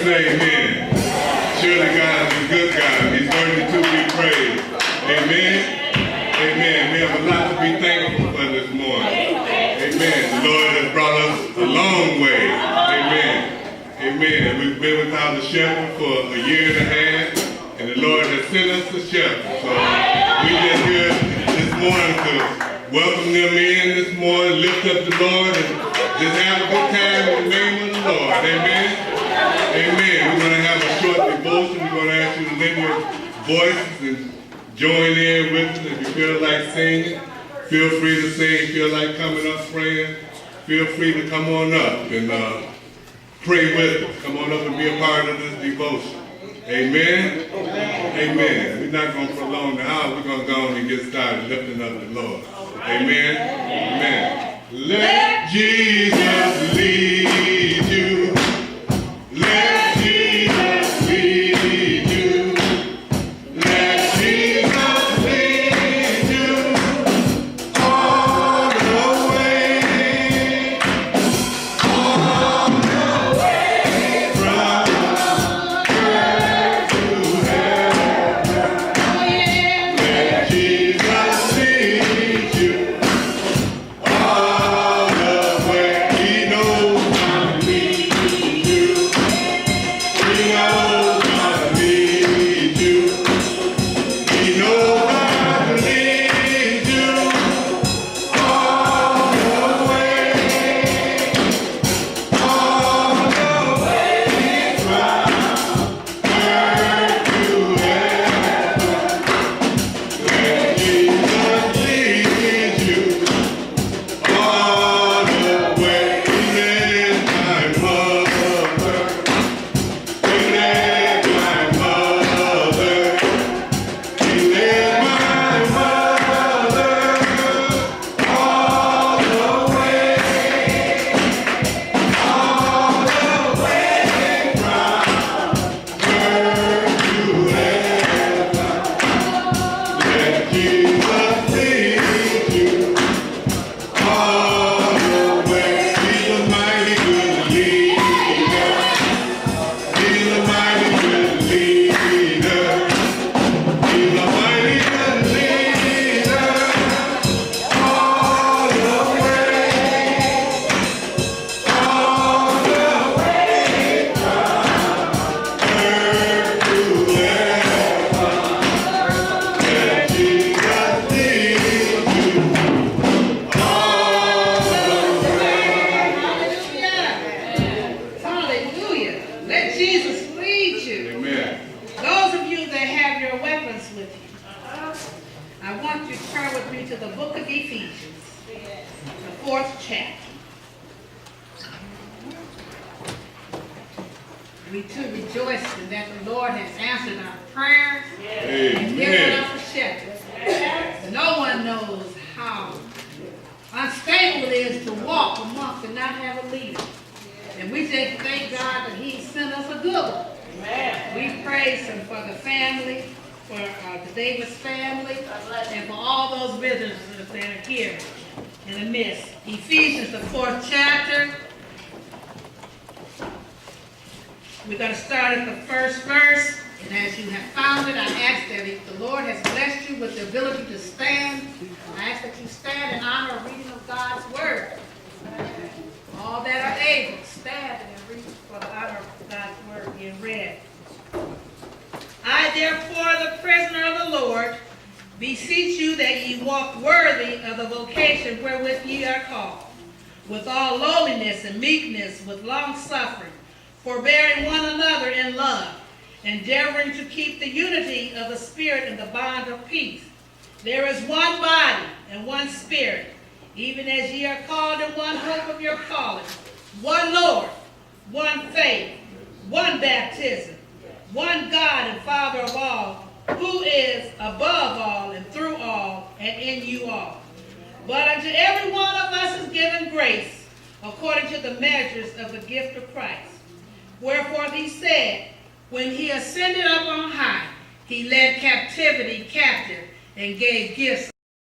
say amen. Surely God is a good God. He's worthy to be praised. Amen. Amen. We have a lot to be thankful for this morning. Amen. The Lord has brought us a long way. Amen. Amen. We've been without a shepherd for a year and a half, and the Lord has sent us a shepherd. So we just here this morning to welcome them in this morning, lift up the Lord, and just have a good time in the name of the Lord. Amen. Amen. We're going to have a short devotion. We're going to ask you to lend your voices and join in with us. If you feel like singing, feel free to sing. Feel like coming up praying, feel free to come on up and pray with us. Come on up and be a part of this devotion. Amen? Amen. We're not going to prolong the hour. We're going to go on and get started lifting up the Lord. Amen? Amen. Let Jesus lead you. Let Jesus lead you. Let Jesus lead you all the way. All the way from earth to heaven. Let Jesus lead you all the way. He knows how to lead you. He knows how to lead you. He knows how to lead you all the way from earth to heaven. Let Jesus lead you all the way. He led my mother. He led my mother. He led my mother all the way from earth to heaven. Let Jesus lead you all the way. He's a mighty good leader. He's a mighty good leader. He's a mighty good leader all the way from earth to heaven. Let Jesus lead you all the way. Hallelujah. Let Jesus lead you. Amen. Those of you that have your weapons with you, I want you to turn with me to the book of Ephesians, the 4th chapter. We too rejoice in that the Lord has answered our prayers and given Amen. us a shepherd. No one knows how unstable it is to walk amongst and not have a leader. And we just thank God that He sent us a good one. We praise Him for the family, for the Davis family, and for all those visitors that are here in the midst. Ephesians, the 4th chapter. We're going to start at the first verse. And as you have found it, I ask that if the Lord has blessed you with the ability to stand, I ask that you stand in honor of reading of God's word. All that are able, stand and read for the honor of God's word being read. I, therefore, the prisoner of the Lord, beseech you that ye walk worthy of the vocation wherewith ye are called, with all lowliness and meekness, with long suffering, forbearing one another in love, endeavoring to keep the unity of the Spirit in the bond of peace. There is one body and one Spirit, even as ye are called in one hope of your calling, one Lord, one faith, one baptism, one God and Father of all, who is above all and through all and in you all. But unto every one of us is given grace according to the measures of the gift of Christ. Wherefore he said, when he ascended up on high, he led captivity captive and gave gifts